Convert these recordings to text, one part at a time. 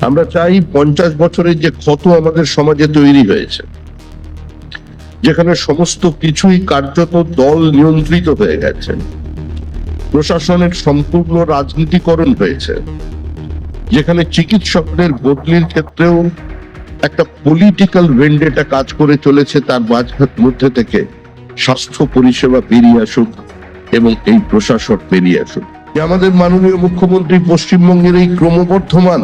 আমরা চাই 50 বছরের যে ক্ষত আমাদের সমাজে তৈরি হয়েছে, যেখানে সমস্ত কিছুই কার্যত দল নিয়ন্ত্রিত হয়ে গেছে, প্রশাসনের সম্পূর্ণ রাজনীতিকরণ হয়েছে, যেখানে চিকিৎসকদের বদলির ক্ষেত্রেও একটা পলিটিক্যাল ভেন্ডেটা কাজ করে চলেছে, তার মধ্যে থেকে স্বাস্থ্য পরিষেবা বেরিয়ে আসুক এবং এই প্রশাসন বেরিয়ে আসুক। আমাদের মাননীয় মুখ্যমন্ত্রী পশ্চিমবঙ্গের এই ক্রমবর্ধমান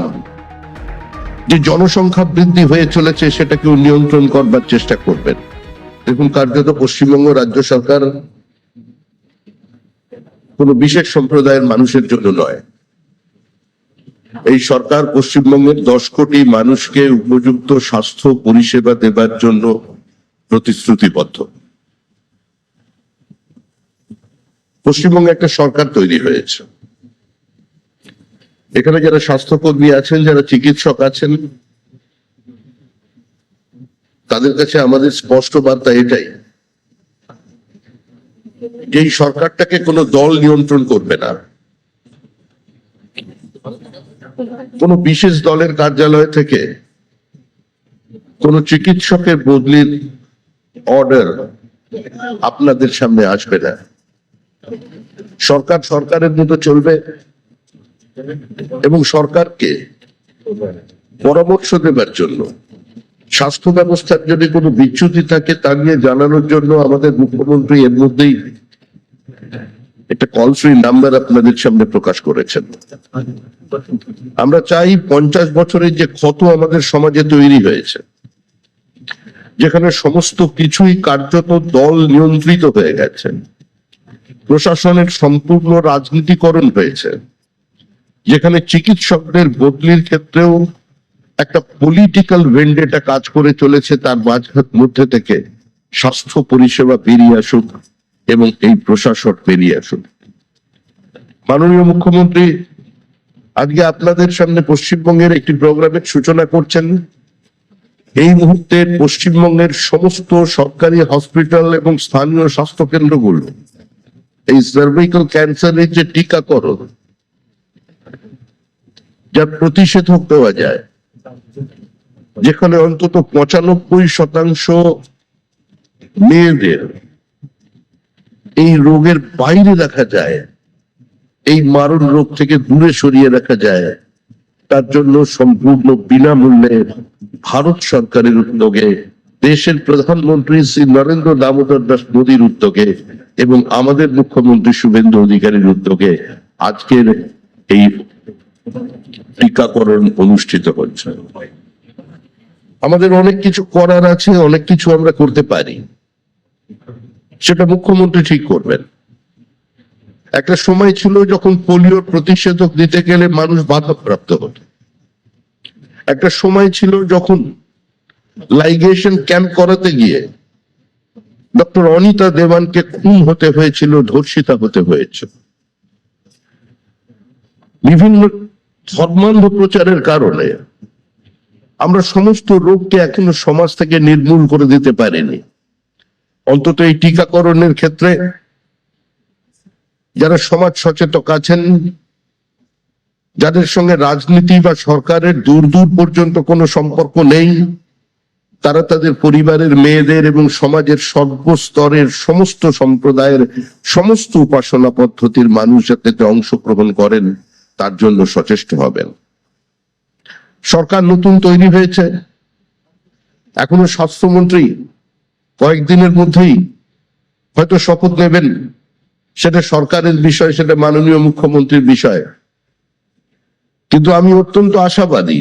যে জনসংখ্যা বৃদ্ধি হয়ে চলেছে সেটাকেও নিয়ন্ত্রণ করবার চেষ্টা করবেন। দেখুন, কার্যত পশ্চিমবঙ্গ রাজ্য সরকার কোন বিশেষ সম্প্রদায়ের মানুষের জন্য নয়। এই সরকার পশ্চিমবঙ্গের 10 কোটি মানুষকে উপযুক্ত স্বাস্থ্য পরিষেবা দেবার জন্য প্রতিশ্রুতিবদ্ধ। পশ্চিমবঙ্গে একটা সরকার তৈরি হয়েছে, এখানে যারা স্বাস্থ্যকর্মী আছেন, যারা চিকিৎসক আছেন, তাদের কাছে আমাদের স্পষ্ট বার্তা এটাই, যে এই সরকারটাকে কোনো দল নিয়ন্ত্রণ করবে না। কোন বিশেষ দলের কার্যালয় থেকে কোন চিকিৎসকের বদলির অর্ডার আপনাদের সামনে আসবে না। সরকার সরকারের মতো চলবে এবং সরকারকে পরামর্শ দেবার জন্য, স্বাস্থ্য ব্যবস্থার যদি কোনো বিচ্যুতি থাকে তা নিয়ে জানানোর জন্য আমাদের মুখ্যমন্ত্রী এর মধ্যেই একটা কল ফ্রি নাম্বার আপনাদের সামনে প্রকাশ করেছেন। আমরা চাই 50 বছরের যে ক্ষত আমাদের সমাজে তৈরি হয়েছে, যেখানে সমস্ত কিছুই কার্যত দল নিয়ন্ত্রিত হয়ে গেছে, প্রশাসনের সম্পূর্ণ রাজনীতিকরণ হয়েছে, যেখানে চিকিৎসকদের বদলির ক্ষেত্রেও একটা পলিটিক্যাল ভেন্ডেটা কাজ করে চলেছে, তার মধ্যে থেকে স্বাস্থ্য পরিষেবা বেরিয়ে আসুক এবং এই প্রশাসন বেরিয়ে আসুক। মাননীয় মুখ্যমন্ত্রী আজকে আপনাদের সামনে পশ্চিমবঙ্গের একটি প্রোগ্রামের সূচনা করছেন। এই মুহূর্তে পশ্চিমবঙ্গের সমস্ত সরকারি হসপিটাল এবং স্থানীয় স্বাস্থ্য কেন্দ্রগুলো এই সার্ভাইকাল ক্যান্সারের যে টিকাকরণ, যার প্রতিষেধক দেওয়া যায়, যেখানে অন্তত 95% মেয়েদের এই রোগের বাইরে রাখা যায়, এই মারণ রোগ থেকে দূরে সরিয়ে রাখা যায়, তার জন্য সম্পূর্ণ বিনামূল্যে ভারত সরকারের উদ্যোগে, দেশের প্রধানমন্ত্রী শ্রী নরেন্দ্র দামোদর দাস মোদীর উদ্যোগে এবং আমাদের মুখ্যমন্ত্রী শুভেন্দু অধিকারীর উদ্যোগে আজকের এই টিকাকরণ অনুষ্ঠিত হচ্ছে। আমাদের অনেক কিছু করার আছে, অনেক কিছু আমরা করতে পারি, সেটা মুখ্যমন্ত্রী ঠিক করবেন। একটা সময় ছিল যখন পোলিওর প্রতিষেধক দিতে গেলে মানুষ বাধাপ্রাপ্ত হতো। একটা সময় ছিল যখন লাইগেশন ক্যাম্প করাতে গিয়ে ডক্টর অনিতা দেওয়ানকে খুন হতে হয়েছিল, ধর্ষিতা হতে হয়েছিল। বিভিন্ন ধর্মান্ধ প্রচারের কারণে আমরা সমস্ত রোগকে এখনো সমাজ থেকে নির্মূল করে দিতে পারিনি। অন্তত এই টিকাকরণের ক্ষেত্রে যারা সমাজ সচেতন আছেন, যাদের সঙ্গে রাজনীতি বা সরকারের দূর দূর পর্যন্ত কোনো সম্পর্ক নেই, তারা তাদের পরিবারের মেয়েদের এবং সমাজের সর্বস্তরের সমস্ত সম্প্রদায়ের সমস্ত উপাসনা পদ্ধতির মানুষ যাতে অংশগ্রহণ করেন তার জন্য সচেষ্ট হবেন। সরকার নতুন তৈরি হয়েছে, এখনো স্বাস্থ্যমন্ত্রী কয়েকদিনের মধ্যেই হয়তো শপথ নেবেন। সেটা সরকারের বিষয়, সেটা মাননীয় মুখ্যমন্ত্রীর বিষয়। কিন্তু আমি অত্যন্ত আশাবাদী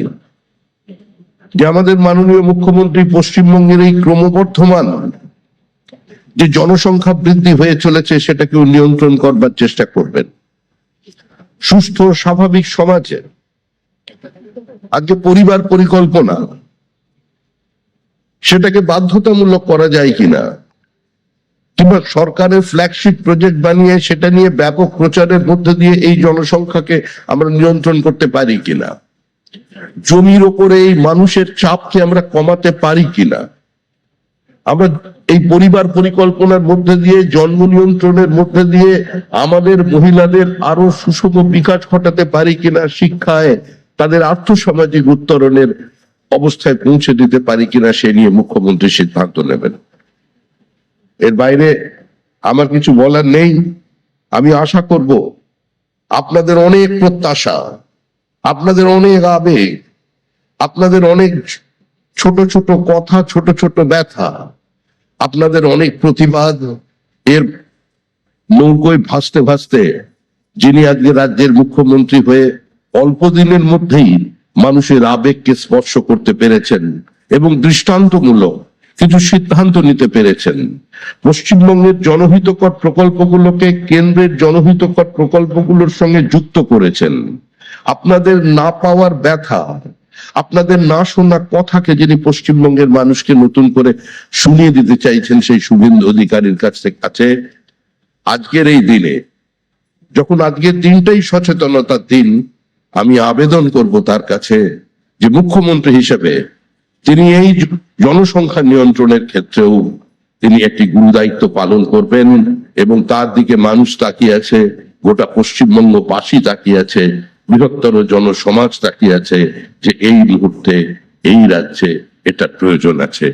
যে আমাদের মাননীয় মুখ্যমন্ত্রী পশ্চিমবঙ্গের এই ক্রমবর্ধমান যে জনসংখ্যা বৃদ্ধি হয়ে চলেছে সেটাকেও নিয়ন্ত্রণ করবার চেষ্টা করবেন। সুস্থ স্বাভাবিক সমাজে আজকে পরিবার পরিকল্পনা সেটাকে বাধ্যতামূলক করা যায় কিনা, কিংবা সরকারের ফ্ল্যাগশিপ প্রজেক্ট বানিয়ে সেটা নিয়ে ব্যাপক প্রচারের মধ্যে দিয়ে এই জনসংখ্যাকে আমরা নিয়ন্ত্রণ করতে পারি কিনা, জমির ওপরে এই মানুষের চাপকে আমরা কমাতে পারি কিনা, আমরা এই পরিবার পরিকল্পনার মধ্যে দিয়ে, জন্ম নিয়ন্ত্রণের মধ্যে দিয়ে আমাদের মহিলাদের আরো সুষম বিকাশ ঘটাতে পারি কিনা, শিক্ষায় তাদের আর্থসামাজিক উত্তরণের অবস্থায় পৌঁছে দিতে পারি কিনা সে নিয়ে মুখ্যমন্ত্রী সিদ্ধান্ত নেবেন। এর বাইরে আমার কিছু বলার নেই। আমি আশা করব আপনাদের অনেক প্রত্যাশা, আপনাদের অনেক আবেগ, আপনাদের অনেক ছোট ছোট কথা, ছোট ছোট ব্যথা, আপনাদের অনেক প্রতিবাদ এর নৌকোয় ভাসতে ভাসতে যিনি আজকে রাজ্যের মুখ্যমন্ত্রী হয়ে অল্প দিনের মধ্যেই মানুষের আবেগকে স্পর্শ করতে পেরেছেন এবং দৃষ্টান্তমূলক কিছু সিদ্ধান্ত নিতে পেরেছেন। পশ্চিমবঙ্গের জনহিতকর প্রকল্পগুলোকে কেন্দ্রের জনহিতকর প্রকল্পগুলোর সঙ্গে যুক্ত করেছেন। আপনাদের না পাওয়ার ব্যথা, আপনাদের না শোনা কথাকে যিনি পশ্চিমবঙ্গের মানুষকে নতুন করে শুনিয়ে দিতে চাইছেন সেই শুভেন্দু অধিকারীর কাছে আজকের এই দিনে, যখন আজকের দিনটাই সচেতনতার দিন, আমি আবেদন করব তার কাছে যে মুখ্যমন্ত্রী হিসেবে তিনি এই জনসংখ্যা নিয়ন্ত্রণের ক্ষেত্রেও তিনি একটি গুরুদায়িত্ব পালন করবেন এবং তার দিকে মানুষ তাকিয়ে আছে, গোটা পশ্চিমবঙ্গবাসী তাকিয়ে আছে, বৃহত্তর জনসমাজ তাকিয়ে আছে যে এই মুহূর্তে এই রাজ্যে এটা প্রয়োজন আছে।